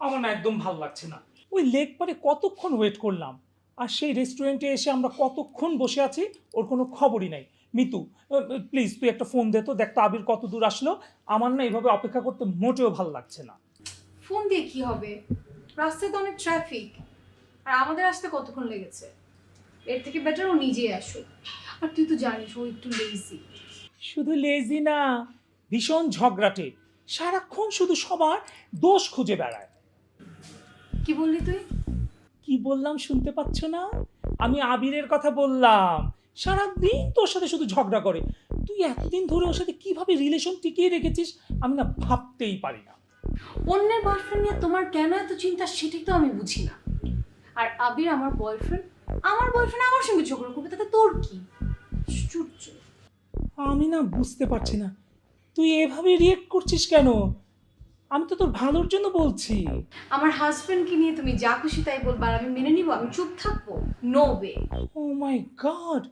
আমার না একদম ভাল লাগছে না। ওই লেক পারে কতক্ষণ ওয়েট করলাম, আর সেই রেস্টুরেন্টে এসে আমরা কতক্ষণ বসে আছি ওর কোনো খবরই নাই। মিতু, প্লিজ তুই একটা ফোন দে তো, দেখ তো আবির কত দূর আসলো। আমার না এইভাবে অপেক্ষা করতে মোটেও ভাল লাগছে না। ফোন দিয়ে কি হবে? রাস্তায় তো অনেক ট্রাফিক, আর আমাদের আসতে কতক্ষণ লেগেছে। এর থেকে বেটার ও নিজেই আসুক। আর তুই তো জানিস ও একটু লেজি। শুধু লেজি না, ভীষণ ঝগড়াটে, সারাক্ষণ শুধু সবার দোষ খুঁজে বেড়ায়। কি বললি তুই? কি বললাম শুনতে পাচ্ছ না? আমি আবিরের কথা বললাম। সারাদিন তোর সাথে শুধু ঝগড়া করে। তুই এতদিন ধরে ওর সাথে কিভাবে রিলেশন টিকিয়ে রেখেছিস আমি না ভাবতেই পারি না। অন্যের বয়ফ্রেন্ড নিয়ে তোমার কেন এত চিন্তা সেটাই তো আমি বুঝি না। আর আবির আমার বয়ফ্রেন্ড আমার সঙ্গে ঝগড়া করবে, তাতে তোর কি? আশ্চর্য। আমি না বুঝতে পারছি না তুই এভাবে রিয়েক্ট করছিস কেন। আমি তো তোর ভালোর জন্য বলছি। আমার হাজবেন্ডকে নিয়ে তুমি যা খুশি তাই বলবা, আর আমি মেনে নিব? আমি চুপ থাকবো? No way. Oh my god,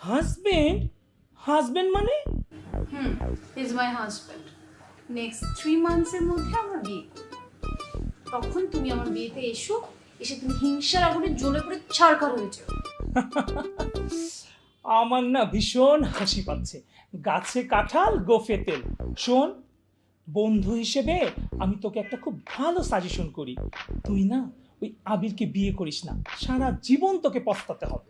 husband? Husband মানে? Is my husband. নেক্সট 3 মান্থসের মধ্যে আমরা বিয়ে করব। তখন তুমি আমার বিয়েতে এসো, এসে তুমি হিংসার আগুনে জ্বলে পড়ে ছারখার হয়ে যাও। আমার না ভীষণ হাসি পাচ্ছে। গাছে কাঁঠাল গোফে তেল। শোন, বন্ধু হিসেবে আমি তোকে একটা খুব ভালো সাজেশন করি। তুই না ওই আবিরকে বিয়ে করিস না, সারা জীবন তোকে পস্তাতে হবে।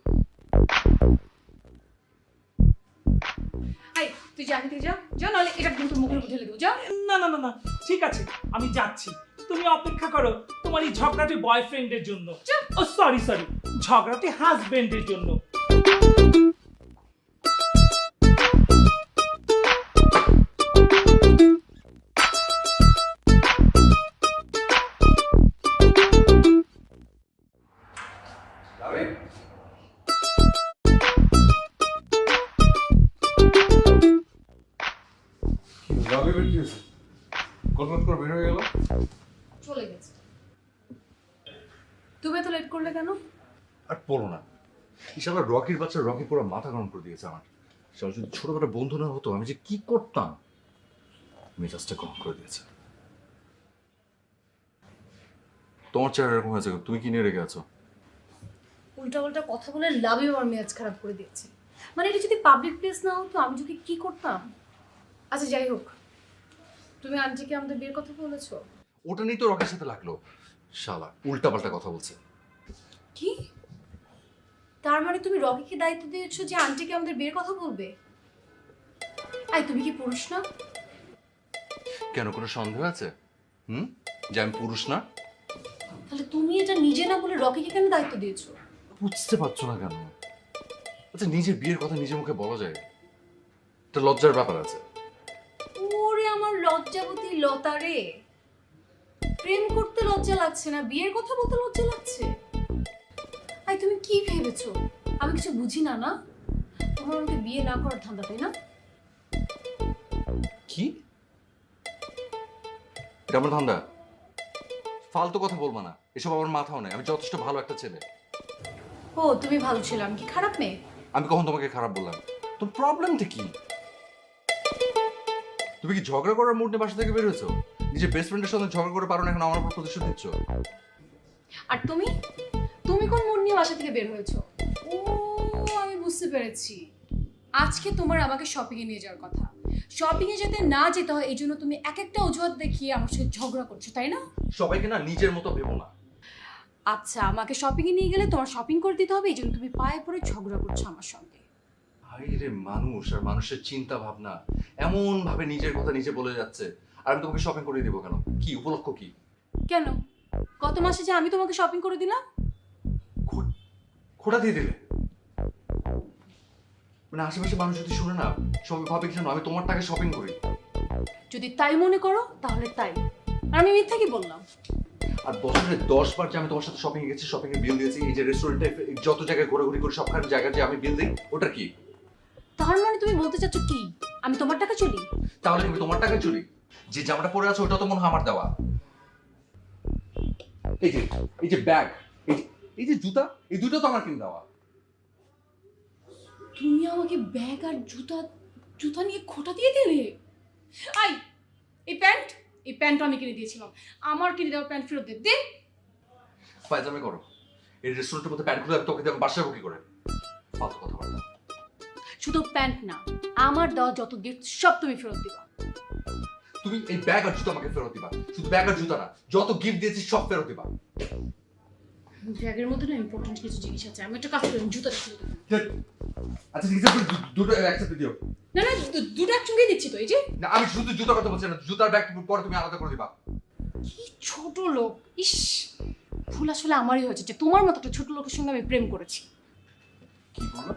আই তুই যা, তুই যা যা, নাহলে এটা কিন্তু মুখের উপর ঢেলে দেবো। যা। না না না না, ঠিক আছে আমি যাচ্ছি। তুমি অপেক্ষা করো তোমার এই ঝগড়াটে বয়ফ্রেন্ডের জন্য। ও সরি সরি, ঝগড়াটে হাজবেন্ডের জন্য। রাবিবের কি হয়েছে? কলকাতা করে বের হয়ে গেল। চলে গেছে। তুমি এত লেট করলে কেন? আর পড়ো না, ইশালা রকির বাচ্চা রকি পুরো মাথা গরম করে দিয়েছে আমার। সে যদি ছোটবেলা বন্ধু না হতো আমি যে কি করতাম, মেজাজটা গরম করে দিয়েছে। তোমার চেহারা এরকম হয়েছে, তুমি কি নিয়ে রেখে আছো? উল্টাপাল্টা কথা বলে লাভই আমার মেজাজ খারাপ করে দিয়েছে। মানে এটা যদি পাবলিক প্লেস না হতো আমি তোকে কি করতাম? আচ্ছা যাই হোক, তুমি আন্টিকে আমাদের বিয়ের কথা বলেছো? ওটা নিয়ে তো রকির সাথে লাগলো। শালা উল্টা পাল্টা কথা বলছে। কি? তার মানে তুমি রকিকে দায়িত্ব দিয়েছো যে আন্টিকে আমাদের বিয়ের কথা বলবে? আই তুমি কি পুরুষ না? কেন, কোনো সন্দেহ আছে যে আমি পুরুষ না? তাহলে তুমি এটা নিজে না বলে রকিকে কেন দায়িত্ব দিয়েছো? বুঝতে পারছো না কেন? আচ্ছা, নিজের বিয়ের কথা নিজের মুখে বলা যায়? এটা লজ্জার ব্যাপার আছে। ওরে আমার লজ্জাবতী লতা রে, প্রেম করতে লজ্জা লাগছে না, বিয়ের কথা বলতে লজ্জা লাগছে? আই তুমি কি ভেবেছো আমি কিছু বুঝি না? না তোমার আমাকে বিয়ে না করার ধান্দা, তাই না? কি? এটা আমার ধান্দা? ফালতু কথা বলবো না, এসব আমার মাথাও নেই। আমি যথেষ্ট ভালো একটা ছেলে। ও তুমি ভালো ছিল, আমি কি খারাপ মেয়ে? আমি কখন তোমাকে খারাপ বললাম? তোর প্রবলেমটা কি? তুমি কি ঝগড়া করার মুড নিয়ে বাসা থেকে বের হয়েছো? নিজের বেস্ট ফ্রেন্ডের সঙ্গে ঝগড়া করে পারো না, এখন আমার উপর প্রতিশোধ দিচ্ছ? আর তুমি তুমি কোন মন নিয়ে বাসা থেকে বের হয়েছো? ও আমি বুঝতে পেরেছি, আজকে তোমার আমাকে শপিং এ নিয়ে যাওয়ার কথা। শপিং এ যেতে না যেতে হয় এই জন্য তুমি এক একটা অজুহাত দেখিয়ে আমার সাথে ঝগড়া করছো, তাই না? সবাইকে না নিজের মতো ভেবো না। আচ্ছা, আমাকে শপিং এ নিয়ে গেলে তোমার শপিং করে দিতে হবে, এই জন্য তুমি পায়ে পড়ে ঝগড়া করছো আমার সঙ্গে। হাইরে মানুষ আর মানুষের চিন্তা ভাবনা এমন ভাবে নিজের কথা নিজে বলে যাচ্ছে, আর আমি তোমাকে শপিং করে দিব কেন? কি উপলক্ষ কি? কেন? গত মাসে যে আমি তোমাকে শপিং করে দিলাম। খোটা দিয়ে দিলে? মানে আশেপাশে মানুষ যদি শুনে না, সবাই ভাবে কি জানো, আমি তোমার টাকা শপিং করি। যদি তাই মনে করো তাহলে তাই, আর আমি মিথ্যা কি বললাম? আর বছরে 10 বার যে আমি তোমার সাথে শপিং এ গেছি, শপিং এর বিল দিয়েছি, এই যে রেস্টুরেন্টে যত জায়গায় ঘোরাঘুরি করে সবখানে জায়গায় যে আমি বিল দিই, ওটা কি? তার মানে তুমি বলতে চাচ্ছ কি আমি তোমার টাকা চলি? তাহলে আমি তোমার টাকায় চলি? যে জামাটা পরে আছে ওটা তো মনে হয় আমার দেওয়া। এই যে ব্যাগ, এই যে জুতা, এই দুটো তো আমার কিনে দেওয়া। তুমি আমাকে ব্যাগ আর জুতা জুতা নিয়ে খোটা দিয়ে দিলে? আই এই প্যান্ট এই প্যান্টটা আমি কিনে দিয়েছিলাম, আমার কিনে দেওয়া প্যান্ট ফেরত দে। দে। ফাইজলামি করো। এই রেস্টুরেন্টের মধ্যে প্যান্টগুলো তোকে দিয়ে আমি বাসায় কি করে? ফালতু কথাবার্তা। শুধু প্যান্ট না, আমার দেওয়া যত গিফট সব তুমি ফেরত দিবা। তুমি এই ব্যাগ আর জুতো আমাকে ফেরত দিবা। শুধু ব্যাগ আর জুতো না, যত গিফট দিয়েছি সব ফেরত দিবা। ব্যাগের মধ্যে না ইম্পর্টেন্ট কিছু জিনিস আছে, আমি একটা কাজ করি, জুতোটা ফেরত দেবো। আচ্ছা ঠিক আছে, দুটো একসাথে দিও। না না, দুটো একসঙ্গেই দিচ্ছি তো, এই যে। না আমি শুধু জুতোর কথা বলছি না, জুতার ব্যাগ পরে তুমি আলাদা করে দিবা। কি ছোট লোক! ইস, ভুল আসলে আমারই হয়েছে যে তোমার মতো একটা ছোট লোকের সঙ্গে আমি প্রেম করেছি। কি বললো?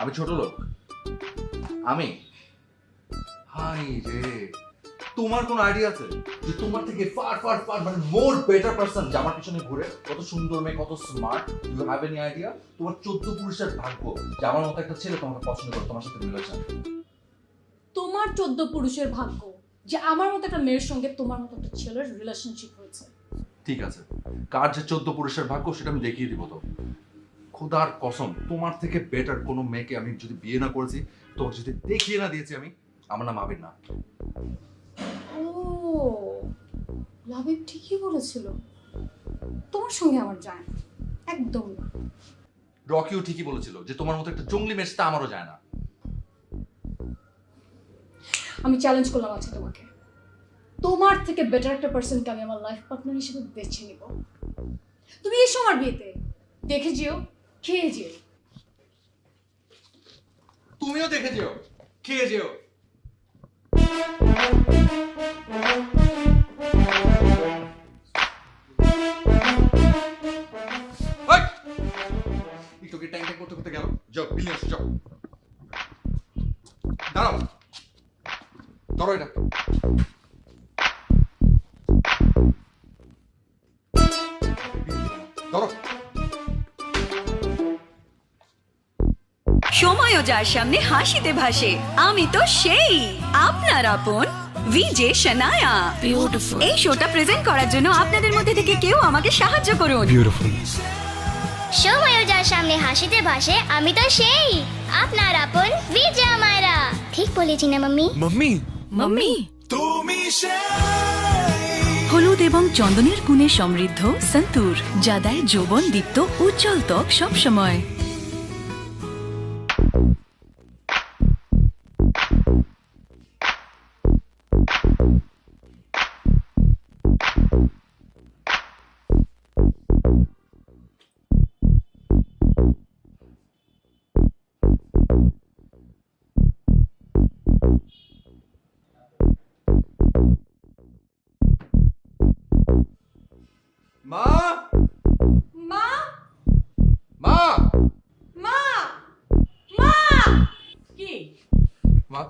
আমি ছোট লোক? আমি? হাই রে, তোমার কোন আইডিয়া আছে যে তোমার থেকে ফার ফার ফার মানে মোর বেটার পারসন যে আমার পিছনে ঘুরে, কত সুন্দর মেয়ে, কত smart? You have any idea? তোমার 14 পুরুষের ভাগ্য যে আমার মতো একটা ছেলে তোমাকে পছন্দ করে, তোমার সাথে রিলেশন। তোমার 14 পুরুষের ভাগ্য যে আমার মতো একটা মেয়ের সঙ্গে তোমার মতো একটা ছেলের রিলেশনশিপ হয়েছে। ঠিক আছে, কার যে 14 পুরুষের ভাগ্য সেটা আমি দেখিয়ে দিব। তো খোদার কসম, তোমার থেকে বেটার কোনো মেয়েকে আমি যদি বিয়ে না করেছি, তোমাকে যদি দেখিয়ে না দিয়েছি আমি, আমার নাম আবির না। ও, লাবিব ঠিকই বলেছিল, তোমার সঙ্গে আমার যায় না, একদম না। রকিও ঠিকই বলেছিল যে তোমার মতো একটা জঙ্গলি মেয়েটা আমারও যায় না। আমি চ্যালেঞ্জ করলাম আজকে তোমাকে, তোমার থেকে বেটার একটা পার্সনকে আমি আমার লাইফ পার্টনার হিসেবে বেছে নিব। তুমি এসো আমার বিয়েতে, দেখে যেও, খেয়ে যেও। তুমিও দেখে যেও, খেয়ে যেও। একটু টাইম টাইম করতে করতে গেল। যাও বিলিয়ে আসো, যাও। দাঁড়াও, ধরো এটা। ধরো। সময়ও যার সামনে হাসিতে ভাসে, আমি তো সেই আপনার আপন ভিজে শানায়া। বিউটিফুল। এই শোটা প্রেজেন্ট করার জন্য আপনাদের মধ্যে থেকে কেউ আমাকে সাহায্য করুন। বিউটিফুল। সময়ও যার সামনে হাসিতে ভাসে, আমি তো সেই আপনার আপন বিজয়া মায়েরা। ঠিক বলেছি না মাম্মি? মাম্মি মাম্মি, হলুদ এবং চন্দনের গুণে সমৃদ্ধ সন্তুর, যা দেয় যৌবন দীপ্ত উজ্জ্বল ত্বক সবসময়। মা, মা, মা, মা, মা! কি? মা,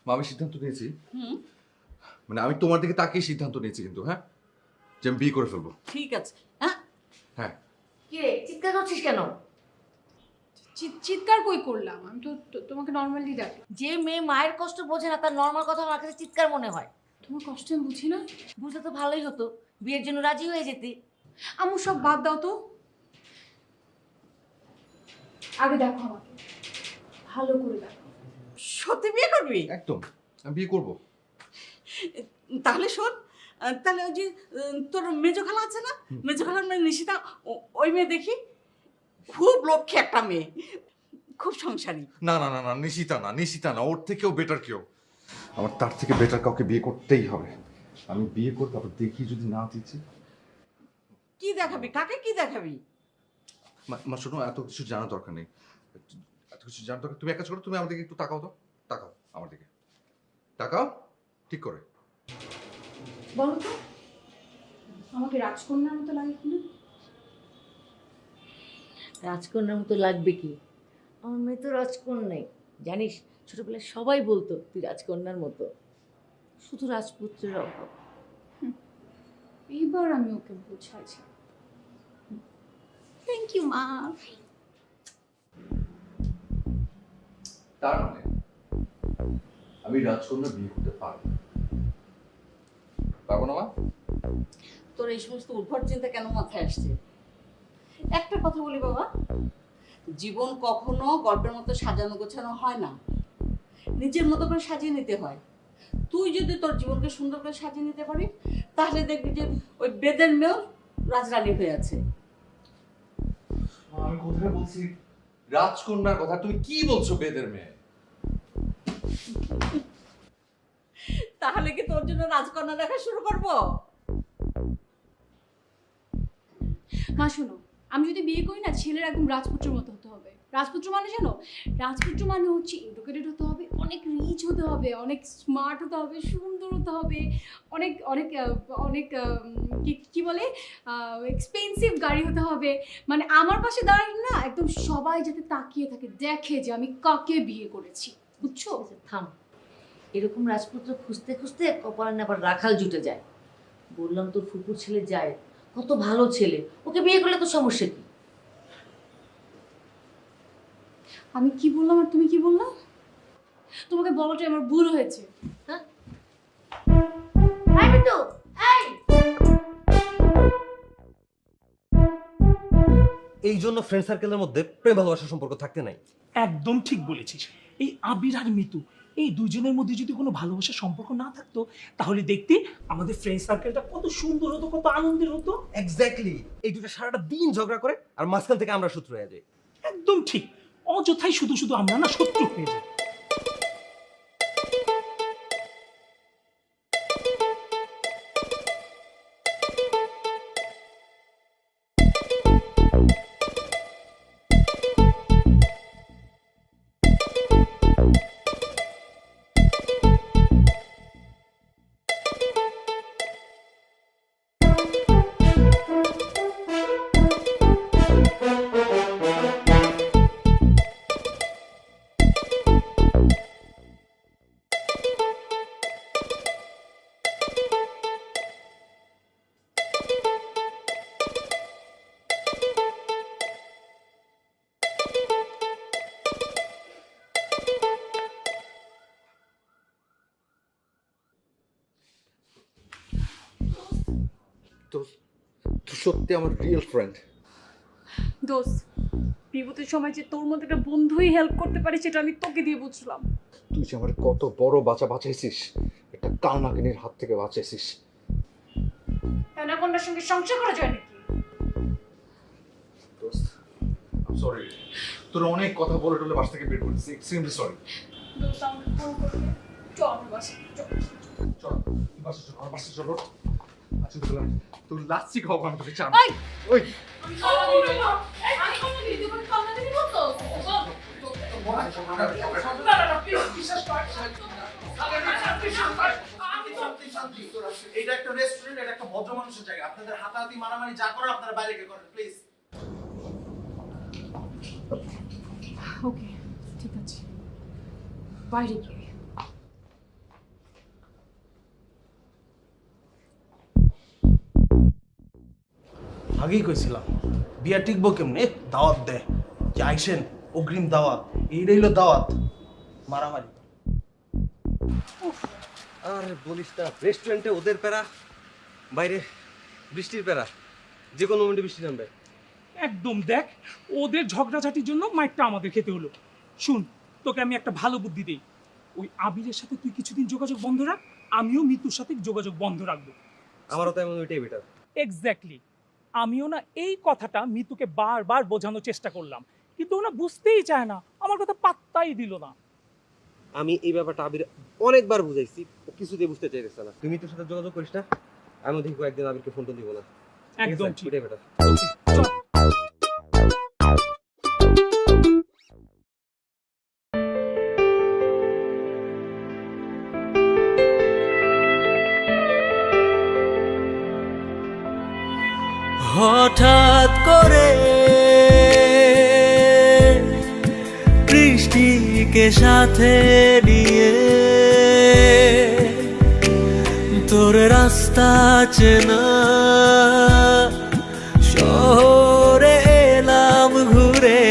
মা, আমি সিদ্ধান্ত নিয়েছি। মানে আমি তোমার দিকে তাকিয়ে সিদ্ধান্ত নিয়েছি কিন্তু, হ্যাঁ, যে আমি বিয়ে করে ফেলবো। ঠিক আছে। হ্যাঁ, হ্যাঁ। কি রে চিৎকার করছিস কেন? চিৎকার কই করলাম? আমি তো তোমাকে নর্মালি ডাকি। যে মেয়ে মায়ের কষ্ট বোঝে না তার নর্মাল কথা আমার কাছে চিৎকার মনে হয়। তোমার কষ্ট আমি বুঝি না? বুঝলে তো ভালোই হতো, বিয়ের জন্য রাজি হয়ে যেতে। আমু সব বাদ দাও তো, আগে দেখো আমাকে, ভালো করে দেখো। সত্যি বিয়ে করবি? একদম, আমি বিয়ে করবো। তাহলে শোন, তাহলে ওই যে তোর মেজো খালা আছে না, মেজো খালার মেয়ে নিশিতা, ওই মেয়ে দেখি খুব লক্ষ্মী একটা মেয়ে, খুব সংসারী। না না না না, নিশিতা না, নিশিতা না, ওর থেকেও বেটার কেউ। আমার তার থেকে বেটার কাউকে বিয়ে করতেই হবে। আমি বিয়ে করবো, তারপর দেখি যদি না দিচ্ছি। কি দেখাবি? কাকে কি দেখাবি? মা শোনো, এত কিছু জানার দরকার নেই, এত কিছু জানার দরকার। তুমি এক কাজ করো, তুমি আমার দিকে একটু তাকাও তো, তাকাও আমার দিকে, তাকাও ঠিক করে। বলো তো, আমাকে রাজকন্যার মতো লাগে কিনা? রাজকন্যার মতো লাগবে কি? আমার মেয়ে তো রাজকন্যাই, জানিস ছোটবেলায় সবাই বলতো তুই রাজকন্যার মতো, শুধু রাজপুত্রের অভাব। এইবার আমি ওকে বুঝাইছি। থ্যাংক ইউ মা। তার মানে আমি রাজকন্যা বিয়ে করতে পারবো না মা? তোর এই সমস্ত উদ্ভট চিন্তা কেন মাথায় আসছে? একটা কথা বলি বাবা, জীবন কখনো গল্পের মতো সাজানো গোছানো হয় না, নিজের মতো করে সাজিয়ে নিতে হয়। তুই যদি তোর জীবনকে সুন্দর করে সাজিয়ে নিতে পারিস তাহলে দেখবি যে ওই বেদের মেয়েও রাজরানী হয়ে আছে। আমি কোথায় বলছি রাজকন্যার কথা, তুমি কি বলছো বেদের মেয়ে? তাহলে কি তোর জন্য রাজকন্যা দেখা শুরু করবো? মা শোনো, আমি যদি বিয়ে করি না, ছেলের একদম রাজপুত্রের মতো হতে হবে। রাজপুত্র মানে জানো, রাজপুত্র মানে হচ্ছে এডুকেটেড হতে হবে, অনেক রিচ হতে হবে, অনেক স্মার্ট হতে হবে, সুন্দর হতে হবে, অনেক অনেক অনেক কি বলে এক্সপেন্সিভ গাড়ি হতে হবে। মানে আমার পাশে দাঁড়ালে না একদম সবাই যাতে তাকিয়ে থাকে, দেখে যে আমি কাকে বিয়ে করেছি, বুঝছো? থাম, এরকম রাজপুত্র খুঁজতে খুঁজতে কপালে না আবার রাখাল জুটে যায়। বললাম তোর ফুপুর ছেলে যায়, কত ভালো ছেলে, ওকে বিয়ে করলে তো সমস্যা কি? আমি কি বললাম আর তুমি কি বললাম? তোমাকে বলাটাই আমার ভুল হয়েছে। হ্যাঁ এই বিট্টু, এই এই জন্য ফ্রেন্ড সার্কেলের মধ্যে প্রেম ভালোবাসার সম্পর্ক থাকতে নাই। একদম ঠিক বলেছিস। এই আবির আর মিতু এই দুজনের মধ্যে যদি কোনো ভালোবাসার সম্পর্ক না থাকতো তাহলে দেখতে আমাদের ফ্রেন্ড সার্কেলটা কত সুন্দর হতো, কত আনন্দের হতো। এক্স্যাক্টলি, এই দুটো সারাটা দিন ঝগড়া করে আর মাঝখান থেকে আমরা শত্রু হয়ে যাই। একদম ঠিক, অযথাই শুধু শুধু আমরা না শত্রু হয়ে যাই। তো সত্যি আমার রিয়েল ফ্রেন্ড। দোস্ত, বিপদের সময় যে তোর মধ্যে একটা বন্ধুই হেল্প করতে পারে সেটা আমি তোকে দিয়ে বুঝলাম। তুই যে আমার কত বড় বাঁচাইছিস, একটা কালনাগিনীর হাত থেকে বাঁচাইছিস। অ্যানাকোন্ডার সঙ্গে সংসার করা যায় নাকি? দোস্ত, আই সরি, তোর অনেক কথা বলে টলে বাসা থেকে বের করেছি, এক্সট্রিমলি সরি। দোস্ত আমাকে ফোন করবে, চল আমার বাসায় চল। চল বাসা চল, আমার বাসা চলো। আচ্ছা তুই লাচ্ছি খাও, আমি তোকে চান। এই! ওই আমি খাওয়া দিই না। আমি খাওয়া দিই, তুই খাওয়া দিবি না তো? এটা একটা রেস্টুরেন্ট, এটা একটা ভদ্র মানুষের জায়গা। আপনাদের হাতাহাতি মারামারি যা করার আপনারা বাইরে গিয়ে করেন প্লিজ। ওকে, ঠিক আছে, বাইরে গিয়ে। আগেই কইছিলাম বিয়া টিকবো কেমনে, দাওয়াত দে যে আইসেন, অগ্রিম দাওয়াত, এইটাই হলো দাওয়াত, মারামারি। আর বলিস না, রেস্টুরেন্টে ওদের প্যারা, বাইরে বৃষ্টির প্যারা, যে কোনো মোমেন্টে বৃষ্টি নামবে। একদম দেখ, ওদের ঝগড়াঝাটির জন্য মাইকটা আমাদের খেতে হলো। শুন, তোকে আমি একটা ভালো বুদ্ধি দেই। ওই আবিরের সাথে তুই কিছুদিন যোগাযোগ বন্ধ রাখ, আমিও মিতুর সাথে যোগাযোগ বন্ধ রাখবো। আমারও তো এমন ওইটাই বেটার। এক্স্যাক্টলি, আমিও না এই কথাটা মিতুকে বারবার বোঝানোর চেষ্টা করলাম, কিন্তু ও না বুঝতেই চায় না, আমার কথা পাত্তাই দিল না। আমি এই ব্যাপারটা আবির অনেকবার বুঝাইছি, ও কিছুতেই বুঝতে চাইতেছে না। তুমি তোর সাথে যোগাযোগ করিস না, আমি দেখি একদিন আবিরকে ফোন টোন দিব না। একদম ঠিক। ওইটাই বেটার। চল। হঠাৎ করে বৃষ্টিকে সাথে নিয়ে তোর রাস্তা চেনা শহরে এলাম ঘুরে।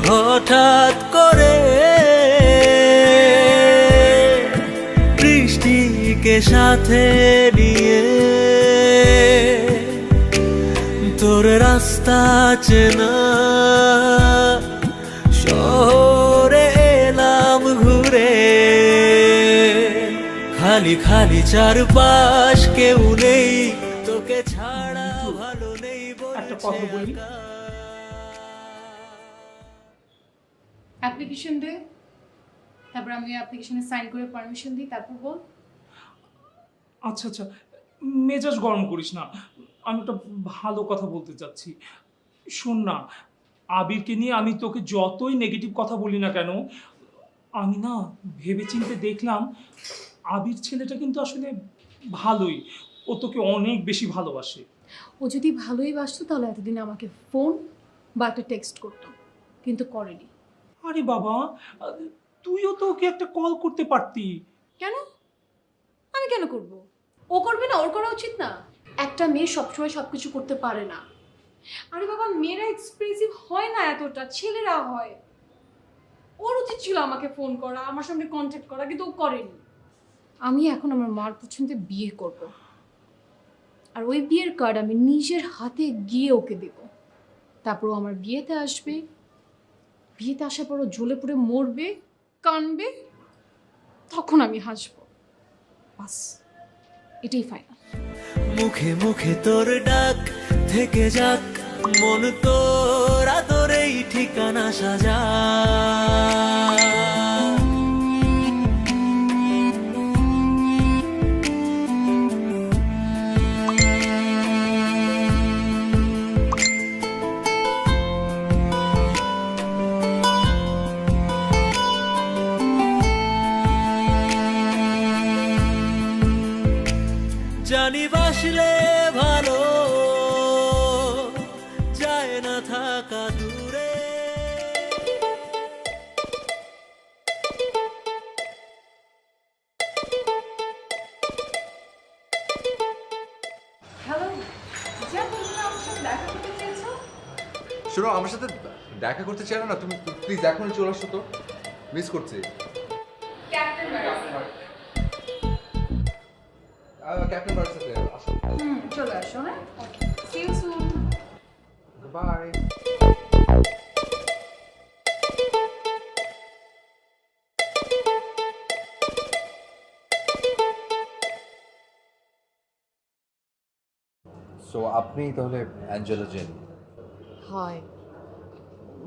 হঠাৎ করে বৃষ্টিকে সাথে নিয়ে তোর রাস্তা চেনা শহরে এলাম ঘুরে। খালি খালি চারপাশ কেউ নেই, তোকে ছাড়া ভালো নেই একটা কথা বলি, অ্যাপ্লিকেশন দে, তারপর আমি অ্যাপ্লিকেশনে সাইন করে পারমিশন দিই, তারপর বল। আচ্ছা আচ্ছা, মেজাজ গরম করিস না, আমি একটা ভালো কথা বলতে চাচ্ছি। শোন না, আবিরকে নিয়ে আমি তোকে যতই নেগেটিভ কথা বলি না কেন, আমি না ভেবেচিন্তে দেখলাম আবির ছেলেটা কিন্তু আসলে ভালোই, ও তোকে অনেক বেশি ভালোবাসে। ও যদি ভালোই বাসতো তাহলে এতদিন আমাকে ফোন বা একটা টেক্সট করতো, কিন্তু করেনি। আরে বাবা, তুইও তো ওকে একটা কল করতে পারতি। কেন? আমি কেন করব? ও করবে না? ওর করা উচিত না? একটা মেয়ে সবসময় সব কিছু করতে পারে না। আরে বাবা, মেয়েরা এক্সপ্রেসিভ হয় না এতটা, ছেলেরা হয়। ওর উচিত ছিল আমাকে ফোন করা, আমার সঙ্গে কন্ট্যাক্ট করা, কিন্তু ও করেনি। আমি এখন আমার মার পছন্দে বিয়ে করব, আর ওই বিয়ের কার্ড আমি নিজের হাতে গিয়ে ওকে দেব। তারপর ও আমার বিয়েতে আসবে, বিয়েতে আসার পর ও জ্বলে পুড়ে মরবে, কানবে, তখন আমি হাসবো। বাস, এটাই ফাইনাল। মুখে মুখে তোর ডাক থেকে যাক, মন তোর আদরেই ঠিকানা সাজা। জানি বাসলে ভালো যায় না থাকা দূরে। হ্যালো, যা তুমি আমার সাথে দেখা করতে চেয়েছো? শোনো, আমার সাথে দেখা করতে চাই না, তুমি প্লিজ এখনই চলে আসো, তো মিস করছি। ক্যাপ্টেন ক্যাপ্টেন বাড়ির সাথে আসো। চলে আসো। হ্যাঁ, see you soon. Bye. So আপনি তাহলে অ্যাঞ্জেলা জেন? হয়,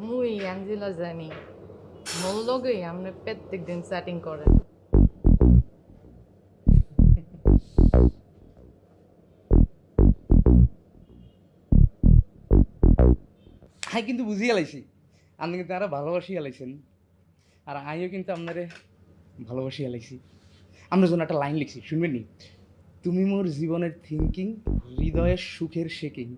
মুই অ্যাঞ্জেলা জানি। মোর লগেই আমরা প্রত্যেক দিন সেটিং করেন। আই কিন্তু বুঝিয়ে লাইছি, আপনি কিন্তু আরো ভালোবাসিয়া লাইছেন, আর আমিও কিন্তু আপনারে ভালোবাসিয়া লাইছি। আমরা জন্য একটা লাইন লিখছি, শুনবেন নি? তুমি মোর জীবনের থিঙ্কিং, হৃদয়ের সুখের শেকিং।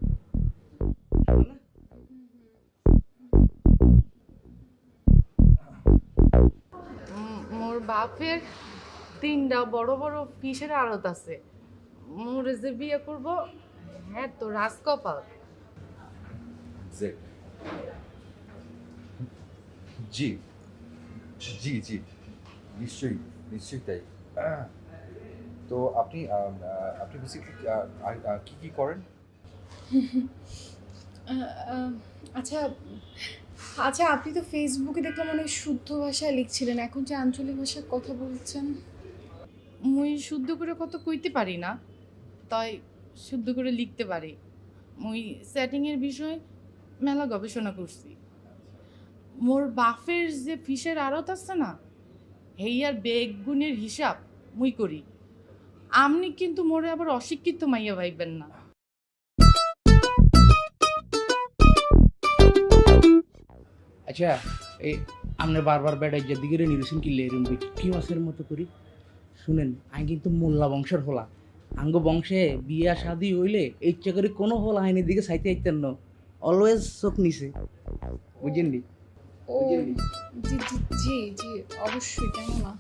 মোর বাপের 3টা বড় বড় ফিশের আড়ত আছে। মোরে যে বিয়ে করবো, হ্যাঁ তো রাজকপাল। জি জি জি, নিশ্চয়ই নিশ্চয়ই তাই। তো আপনি আপনি বেসিক্যালি কি কি করেন? আচ্ছা আচ্ছা, আপনি তো ফেসবুকে দেখলাম অনেক শুদ্ধ ভাষায় লিখছিলেন, এখন যে আঞ্চলিক ভাষায় কথা বলছেন। মুই শুদ্ধ করে কত কইতে পারি না, তাই শুদ্ধ করে লিখতে পারি। মুই সেটিংয়ের বিষয়ে মেলা গবেষণা করছি। মোর বাফের যে ফিশের আড়ত আছে না, হেইয়ার বেগুনের হিসাব মুই করি। আপনি কিন্তু মোরে আবার অশিক্ষিত মাইয়া ভাইবেন না। আচ্ছা, এই আপনি বারবার বেড়াই যে দিকে নিরসন কিনলে এরম কি মাছের মতো করি। শুনেন, আমি কিন্তু মোল্লা বংশের হলা। আঙ্গ বংশে বিয়া শাদি হইলে ইচ্ছা করে কোনো হল আইনের দিকে চাইতে আইতেন না, অলওয়েজ চোখ নিছে, বুঝেন নি? ও জি জি জি জি, অবশ্যই, কেন না।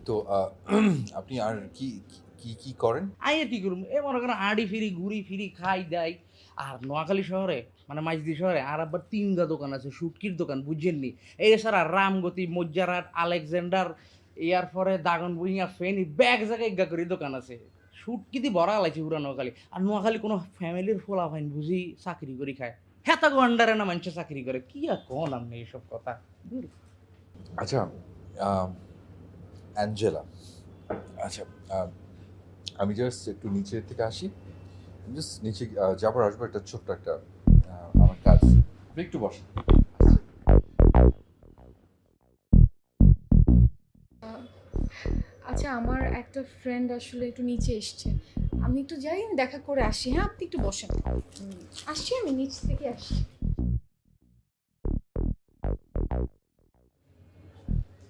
তো আপনি আর কি কি কি করেন? আই কি করুম, এ মনে করেন আড়ি ফিরি ঘুরি ফিরি খাই দাই। আর নোয়াখালী শহরে মানে মাইজদি শহরে আর আবার 3টা দোকান আছে, শুটকির দোকান, বুঝছেন নি? এই ছাড়া রামগতি, মজ্জারাট, আলেকজান্ডার, এর পরে দাগন বুইয়া, ফেনি, ব্যাগ জায়গায় ইজ্ঞা করে দোকান আছে। শুটকি দিয়ে ভরা লাইছে পুরা নোয়াখালী। আর নোয়াখালী কোনো ফ্যামিলির ফোলা ফাইন বুঝি চাকরি করে খায়, হেতা গন্ডারে না মানুষ চাকরি করে কি আর কোন আপনি এইসব কথা দূর। আচ্ছা অ্যাঞ্জেলা, আচ্ছা আমি জাস্ট একটু নিচে থেকে আসি, জাস্ট নিচে যাবার আসবো, একটা ছোট্ট একটা আমার কাজ, আপনি একটু বসেন। আচ্ছা আমার একটা ফ্রেন্ড আসলে একটু নিচে এসছে, আমি একটু যাই, আমি দেখা করে আসি। হ্যাঁ আপনি একটু বসেন। আসছি, আমি নিচ থেকে আসছি।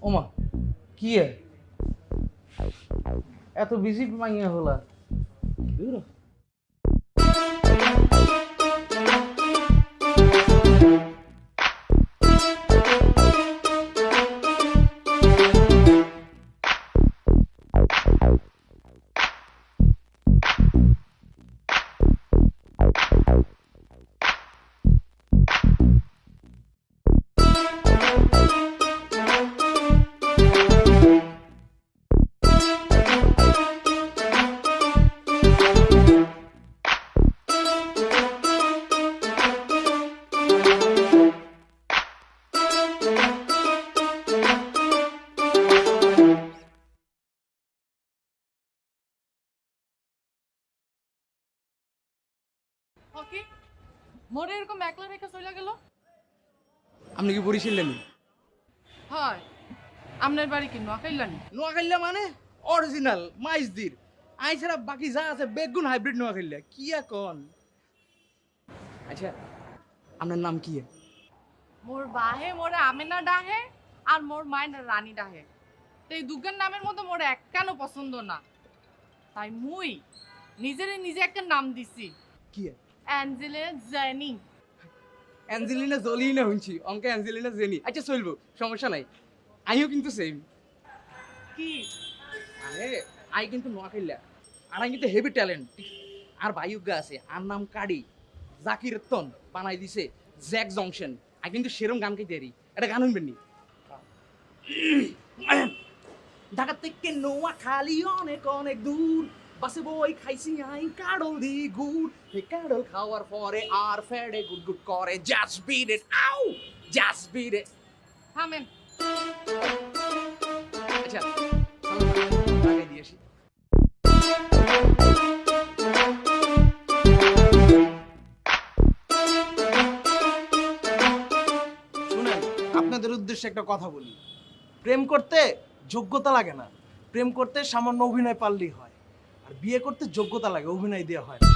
ওমা কি এত বিজি মাইয়া হলা দূর। ওকে মোরে এরকম একলা রেখে চলে গেল। আপনি কি বরিশাল নেন? হয় আপনার বাড়ি কি নোয়াখাইলানি? নোয়াখাইলা মানে অরিজিনাল মাইজদির, আই ছাড়া বাকি যা আছে বেগুন হাইব্রিড নোয়াখাইলা কি আর কোন। আচ্ছা আপনার নাম কি? মোর বাহে মোরে আমেনা ডাহে আর মোর মায়ের রানী ডাহে। তো এই দুর্গার নামের মধ্যে মোর এক কেন পছন্দ না, তাই মুই নিজে একটা নাম দিছি, কি অ্যাঞ্জেলে জেনি। অ্যাঞ্জেলিনা জোলি না শুনছি, অঙ্কে অ্যাঞ্জেলিনা জেনি। আচ্ছা চলবো, সমস্যা নাই, আইও কিন্তু সেম। কি আরে আই কিন্তু নোয়াখাইলা, আর আই কিন্তু হেভি ট্যালেন্ট। আর ভাইউগা আছে, আর নাম কাড়ি জাকির তন বানাই দিছে জ্যাক জংশন। আই কিন্তু সেরম গান গাইতে পারি, এটা গান শুনবেন নি? ঢাকা থেকে নোয়াখালী অনেক অনেক দূর, বাসে বই খাইছি আই কাডল দি গুড়। এই কাডল খাওয়ার পরে আর ফেডে গুড গুড করে, জাস্ট বিট ইট, আউ জাস্ট বিট ইট। থামেন। আচ্ছা লাগাই দিয়ে আসি। শুনেন, আপনাদের উদ্দেশ্যে একটা কথা বলি। প্রেম করতে যোগ্যতা লাগে না, প্রেম করতে সামান্য অভিনয় পারলেই হয়। আর বিয়ে করতে যোগ্যতা লাগে, অভিনয় দেওয়া হয় না।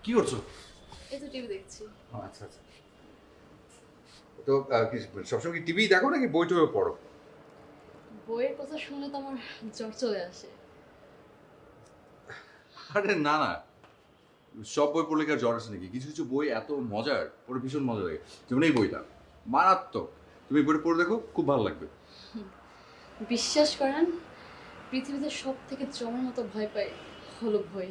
কি করছো? এই তো টিভি দেখছি। আচ্ছা আচ্ছা, তো সবসময় কি টিভি দেখো নাকি বই টইও পড়ো? বইয়ের কথা শুনে তো আমার জ্বর চলে আসে। আরে না না, সব বই পড়লে কি আর জ্বর আসে নাকি? কিছু কিছু বই এত মজার, পড়ে ভীষণ মজা লাগে। যেমন এই বইটা মারাত্মক, তুমি বইটা পড়ে দেখো, খুব ভালো লাগবে। বিশ্বাস করেন, পৃথিবীতে সব থেকে জমের মতো ভয় পাই হলো বই।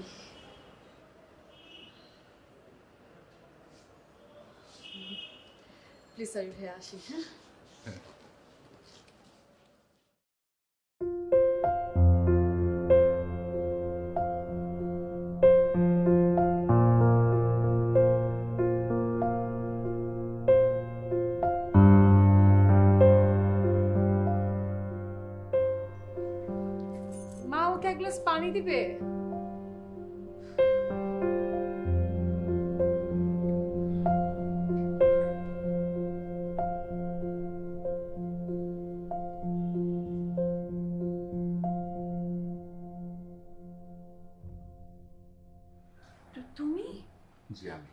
প্লিজ আমি ভাই আসি। হ্যাঁ মা, ওকে এক গ্লাস পানি দিবে? তুমি জি আমি।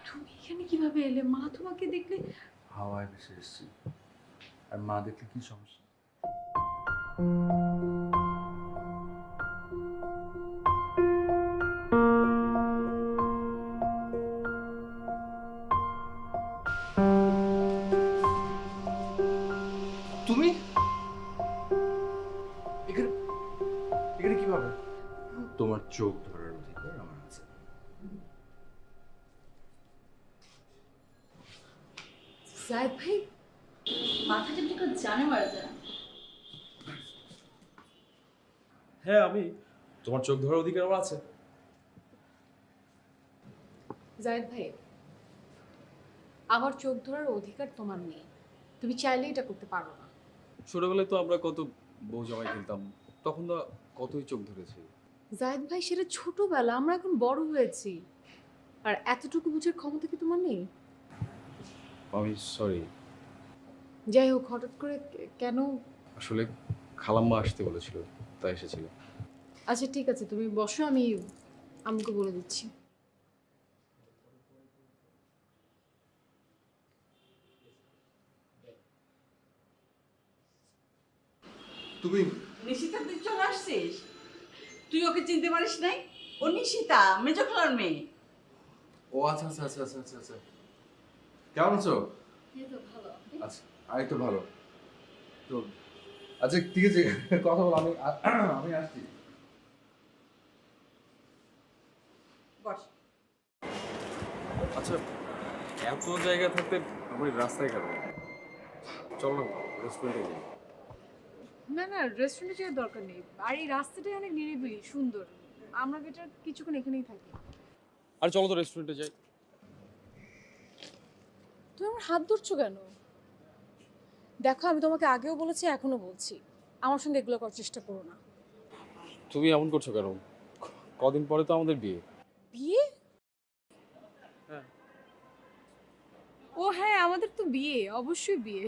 তুমি এখানে কিভাবে এলে? মা তোমাকে দেখলে। হাওয়ায় ভেসে এসেছি, আর মা দেখলে কি সমস্যা? তুমি এখানে এখানে কিভাবে? তোমার চোখ ধরার অধিকার আমার আছে। জায়েদ ভাই, মাথা টিপে জানে মারা যায়। হ্যাঁ, আমি তোমার চোখ ধরার অধিকার আমার আছে। জায়েদ ভাই, আমার চোখ ধরার অধিকার তোমার নেই, তুমি চাইলে এটা করতে পারো না। ছোটবেলায় তো আমরা কত বউ জামাই খেলতাম, তখন তো কতই চোখ ধরেছি। জায়েদ ভাই, সেটা ছোটবেলা, আমরা এখন বড় হয়েছি, আর এতটুকু বুঝার ক্ষমতা কি তোমার নেই? আমি সরি। যাই হোক, হঠাৎ করে কেন? আসলে খালাম্মা আসতে বলেছিল, তাই এসেছিল। আচ্ছা ঠিক আছে, তুমি বসো, আমি আম্মুকে বলে দিচ্ছি। তুমি নিশিতা, তুই চলে আসছিস? তুই ওকে চিনতে পারিস নাই? ও নিশিতা, মেজো খালার মেয়ে। ও আচ্ছা আচ্ছা আচ্ছা আচ্ছা আচ্ছা আচ্ছা, কেমন আছো? আচ্ছা, আমি তো ভালো। তো আচ্ছা ঠিক আছে, কথা বল, আমি আমি আসছি। বস। আচ্ছা, এত জায়গা থাকতে আমি রাস্তায় কেন? চলো না রেস্টুরেন্টে যাই। না না, রেস্টুরেন্টে যাওয়ার দরকার নেই, আর এই রাস্তাটাই অনেক নিরিবিলি সুন্দর, আমরা বেটার কিছুক্ষণ এখানেই থাকি। আর চলো তো রেস্টুরেন্টে যাই। তুমি আমার হাত ধরছো কেন? দেখো, আমি তোমাকে আগেও বলেছি, এখনো বলছি, আমার সঙ্গে এগুলো করার চেষ্টা করো না। তুমি এমন করছো কেন? কদিন পরে তো আমাদের বিয়ে। বিয়ে? হ্যাঁ। ও হ্যাঁ, আমাদের তো বিয়ে, অবশ্যই বিয়ে,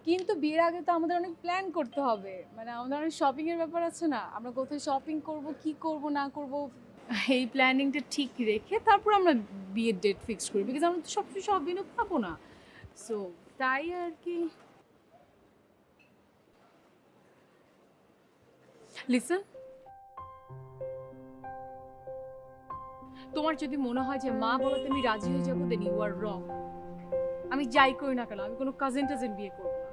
কিন্তু বিয়ের আগে তো আমাদের অনেক প্ল্যান করতে হবে, মানে আমাদের অনেক শপিং এর ব্যাপার আছে না, আমরা কোথায় শপিং করব, কি করব না করব, এই প্ল্যানিংটা ঠিক রেখে তারপর আমরা বিয়ের ডেট ফিক্স করি, বিকজ আমরা তো সবসময় সব দিনও পাবো না, সো তাই আর কি। লিসন, তোমার যদি মনে হয় যে মা বলাতে আমি রাজি হয়ে যাবো, দেন ইউ আর রং। আমি যাই করি না কেন, আমি কোনো কাজিন টাজিন বিয়ে করবো না।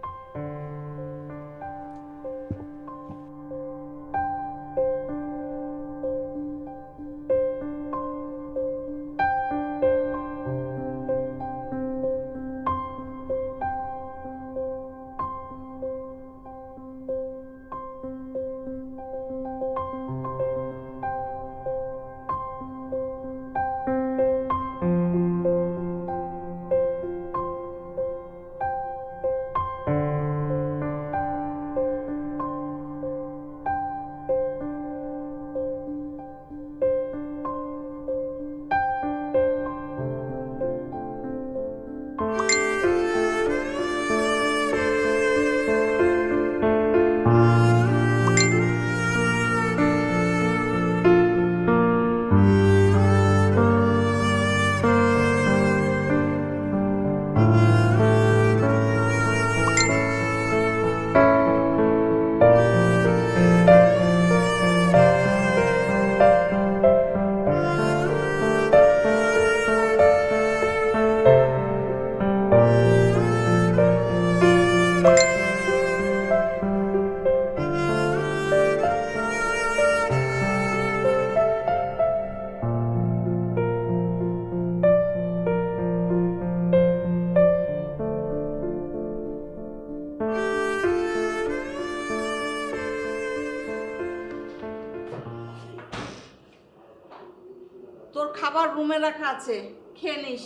তোর খাবার রুমে রাখা আছে, খেয়ে নিস।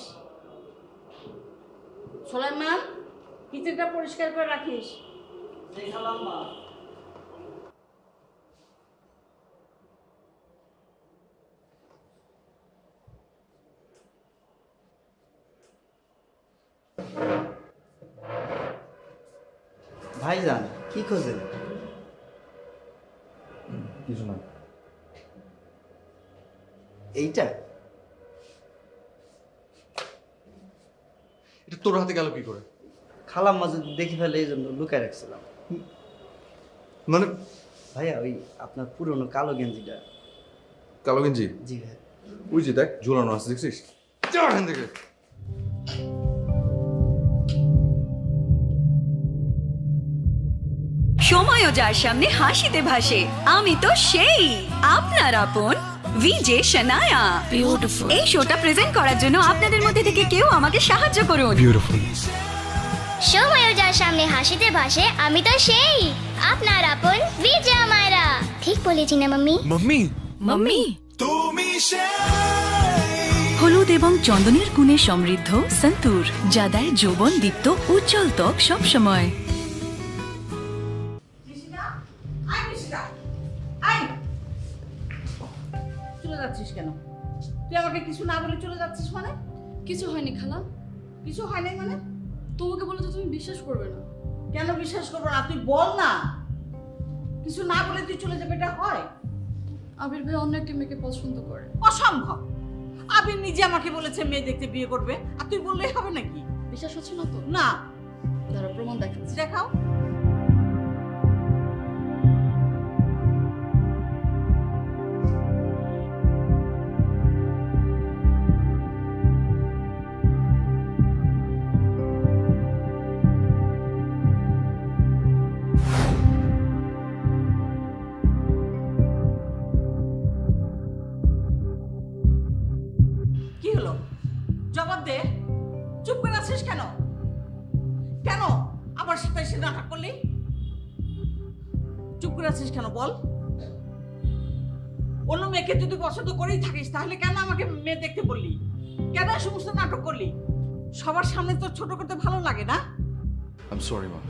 সোলাইমান, কিচেনটা পরিষ্কার করে রাখিস। ভাইজান, কি খোঁজেন? কিছু না। এইটা এটা তোর হাতে গেল কি করে? খালাম্মা যদি দেখে ফেলে এই জন্য লুকায় রাখছিলাম। মানে ভাইয়া, ওই আপনার পুরনো কালো গেঞ্জিটা। কালো গেঞ্জি? জি ভাই। ওই যে দেখ, ঝুলানো আছে, দেখছিস? যা এখান থেকে। সময়ও যার সামনে হাসিতে ভাসে, আমি তো সেই আপনার আপন ভিজে শনায়া। বিউটিফুল। এই শোটা প্রেজেন্ট করার জন্য আপনাদের মধ্যে থেকে কেউ আমাকে সাহায্য করুন। বিউটিফুল। সময়ও যার সামনে হাসিতে ভাসে, আমি তো সেই আপনার আপন বিজয়া মায়েরা। ঠিক বলেছি না মাম্মি? মাম্মি মাম্মি হলুদ এবং চন্দনের গুণে সমৃদ্ধ সন্তুর, যা দেয় যৌবন দীপ্ত উজ্জ্বল ত্বক সবসময়। চলে যাচ্ছিস কেন? তুই আমাকে কিছু না বলে চলে যাচ্ছিস মানে? কিছু হয়নি খালা। কিছু হয় নাই মানে? তোমাকে বলে তো তুমি বিশ্বাস করবে না। কেন বিশ্বাস করবো না? তুই বল না। কিছু না বলে তুই চলে যাবে, এটা হয়? আবির ভাই অন্য একটা মেয়েকে পছন্দ করে। অসম্ভব। আবির নিজে আমাকে বলেছে মেয়ে দেখতে বিয়ে করবে, আর তুই বললেই হবে নাকি? বিশ্বাস হচ্ছে না তো? না। দাঁড়া প্রমাণ দেখাচ্ছি। দেখাও। কি হলো? জবাব দে। চুপ করে আছিস কেন? কেন আবার সেটা এসে নাটক করলি? চুপ করে আছিস কেন বল? অন্য মেয়েকে যদি পছন্দ করেই থাকিস তাহলে কেন আমাকে মেয়ে দেখতে বললি? কেন সমস্ত নাটক করলি? সবার সামনে তো ছোট করতে ভালো লাগে না? I'm sorry, মা।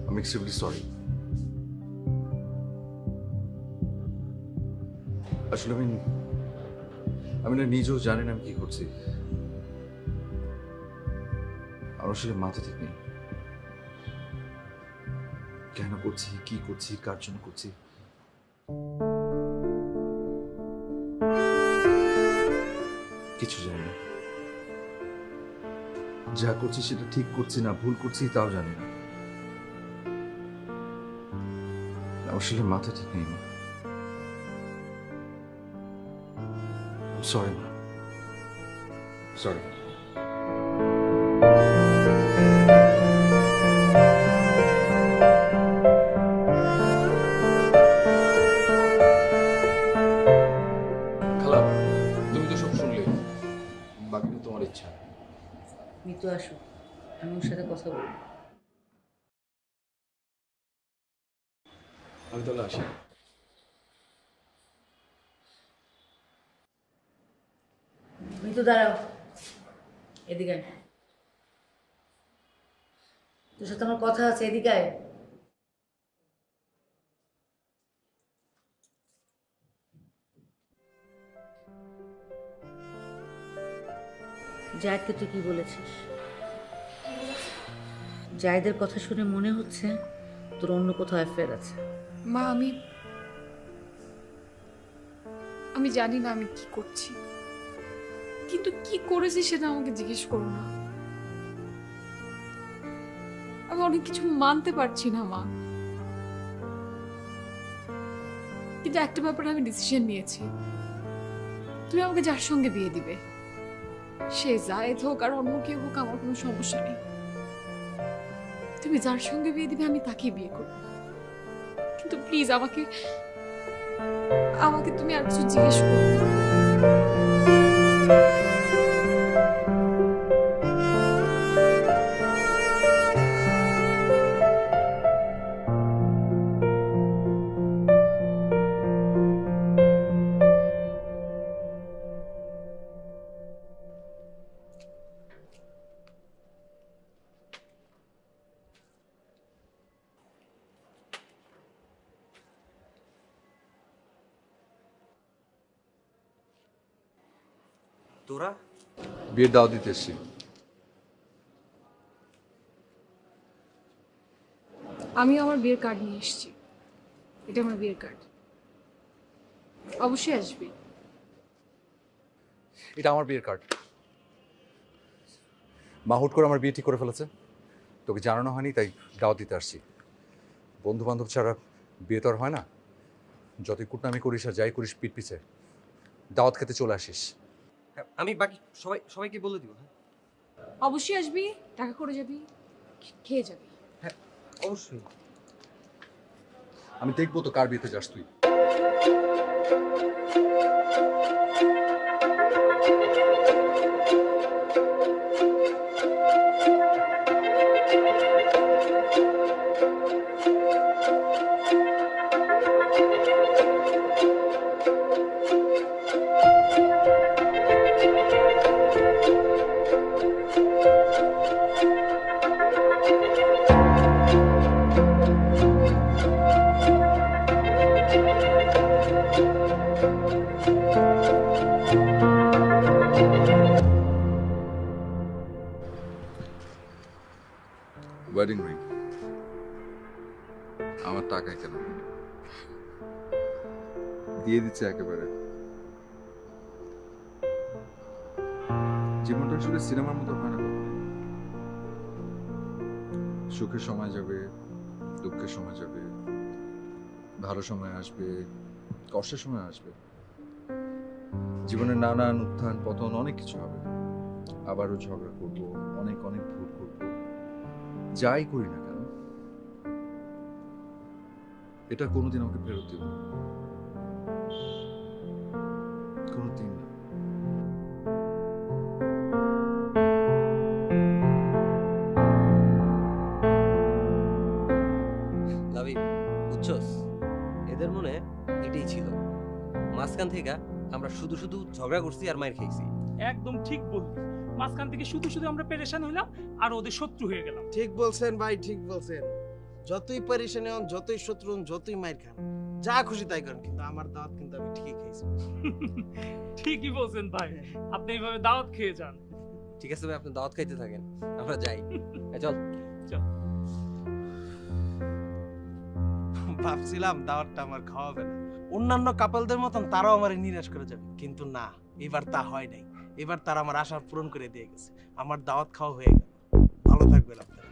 I'm extremely sorry. আসলে আমি না নিজেও জানি না আমি কি করছি। আমার আসলে মাথা ঠিক নেই। কেন করছি, কি করছি, কার জন্য করছি? কিছু জানি না। যা করছি সেটা ঠিক করছি না ভুল করছি তাও জানি না। আসলে মাথা ঠিক নেই। সরি মা, সরি। খালা, তুমি তো সব শুনলে, বাকি তোমার ইচ্ছা। মিতু আসো, আমি ওর সাথে কথা বলবো। আমি তাহলে আসি। মিতু দাঁড়াও, এদিকে আয়। তোর সাথে আমার কথা আছে, এদিকে আয়। জায়েদকে তুই কি বলেছিস? জায়েদের কথা শুনে মনে হচ্ছে তোর অন্য কোথাও অ্যাফেয়ার আছে। মা আমি জানি না আমি কি করছি, কিন্তু কি করেছি সেটা আমাকে জিজ্ঞেস করো না। আমি অনেক কিছু মানতে পারছি না মা, কিন্তু একটা ব্যাপারে আমি ডিসিশন নিয়েছি। তুমি আমাকে যার সঙ্গে বিয়ে দিবে, সে জায়েদ হোক আর অন্য কেউ হোক, আমার কোনো সমস্যা নেই। তুমি যার সঙ্গে বিয়ে দিবে আমি তাকেই বিয়ে করবো, কিন্তু প্লিজ আমাকে তুমি আর কিছু জিজ্ঞেস করো না। তোরা বিয়ের দাওয়াত দিতে এসছি। আমি আমার বিয়ের কার্ড নিয়ে এসেছি, এটা আমার বিয়ের কার্ড। অবশ্যই আসবি। এটা আমার বিয়ের কার্ড। মা হুট করে আমার বিয়ে ঠিক করে ফেলেছে, তোকে জানানো হয়নি তাই দাওয়াত দিতে আসছি। বন্ধু বান্ধব ছাড়া বিয়ে তো আর হয় না। যতই কুটনামি করিস আর যাই করিস পিঠ পিছে, দাওয়াত খেতে চলে আসিস। আমি বাকি সবাইকে বলে দিব। অবশ্যই আসবি, টাকা করে যাবি, খেয়ে যাবি। হ্যাঁ অবশ্যই। আমি দেখবো তো কার বিয়েতে যাস তুই। দিয়ে দিচ্ছে একেবারে। জীবনটা আসলে সিনেমার মতো হয় না। সুখের সময় যাবে, দুঃখের সময় যাবে, ভালো সময় আসবে, কষ্টের সময় আসবে। জীবনের নানান উত্থান পতন অনেক কিছু হবে। আবারও ঝগড়া করব, অনেক অনেক ভুল করব, যাই করি না কেন এটা কোনোদিন আমাকে ফেরত দেব না, কোনোদিন না। লাভি বুঝছস, এদের মনে এটাই ছিল। মাঝখান থেকে আমরা শুধু শুধু ঝগড়া করছি আর মাইর খাইছি। একদম ঠিক বললি, মাঝখান থেকে শুধু শুধু আমরা পেরেশান হইলাম আর ওদের শত্রু হয়ে গেলাম। ঠিক বলছেন ভাই, ঠিক বলছেন। যতই পরেশানি হন, যতই শত্রু হন, যতই মাইর খান, যা খুশি তাই করেন, কিন্তু আমার দাওয়াত কিন্তু আমি ঠিকই খাইছি। ঠিকই বলছেন ভাই, আপনি এইভাবে দাওয়াত খেয়ে যান। ঠিক আছে ভাই, আপনি দাওয়াত খাইতে থাকেন, আমরা যাই। চল চল। ভাবছিলাম দাওয়াতটা আমার খাওয়াবে না, অন্যান্য কাপলদের মতন তারাও আমার নিরাশ করে যাবে, কিন্তু না, এবার তা হয় নাই। এবার তারা আমার আশা পূরণ করে দিয়ে গেছে, আমার দাওয়াত খাওয়া হয়ে গেল। ভালো থাকবেন আপনারা।